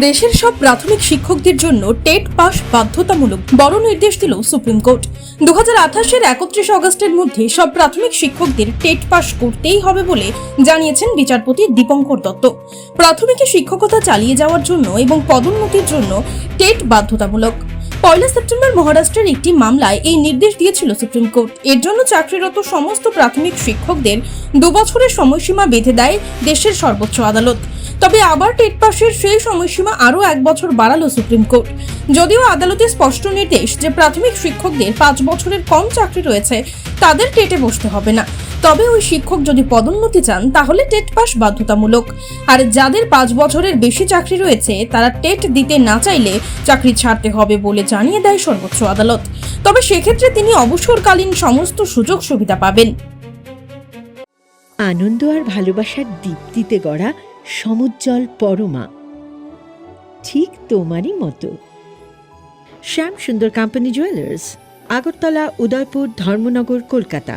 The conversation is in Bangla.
দেশের সব প্রাথমিক শিক্ষকদের জন্য টেট পাস বাধ্যতামূলক বড় নির্দেশ দিল সুপ্রিম কোর্ট। 2028-এর 31 আগস্টের মধ্যে সব প্রাথমিক শিক্ষকদের টেট পাস করতেই হবে বলে জানিয়েছেন বিচারপতি দীপঙ্কর দত্ত। প্রাথমিকে শিক্ষকতা চালিয়ে যাওয়ার জন্য এবং পদোন্নতির জন্য টেট বাধ্যতামূলক। 1 সেপ্টেম্বর মহারাষ্ট্রের একটি মামলায় এই নির্দেশ দিয়েছিল সুপ্রিম কোর্ট। এর জন্য চাকরিরত সমস্ত প্রাথমিক শিক্ষকদের 2 বছরের সময়সীমা বেঁধে দেয় দেশের সর্বোচ্চ আদালত। তবে আবার টেট পাশের সেই সময়সীমা আরও 1 বছর বাড়ালো সুপ্রিম কোর্ট। যদিও আদালতের স্পষ্ট নির্দেশ যে প্রাথমিক শিক্ষকদের 5 বছরের কম চাকরি রয়েছে তাদের টেটে বসতে হবে না, তবে ওই শিক্ষক যদি পদোন্নতি চান তাহলে টেট পাস বাধ্যতামূলক। আর যাদের 5 বছরের বেশি চাকরি রয়েছে তারা টেট দিতে না চাইলে চাকরি ছাড়তে হবে বলে জানিয়ে দেয় সর্বোচ্চ আদালত। তবে সেক্ষেত্রে তিনি অবসরকালীন সমস্ত সুযোগ সুবিধা পাবেন। আনন্দ আর ভালোবাসার দীপ্তিতে গড়া সমুজ্জ্বল পরমা, ঠিক তোমারই মতো। শ্যাম সুন্দর কোম্পানি জুয়েলার্স, আগরতলা, উদয়পুর, ধর্মনগর, কলকাতা।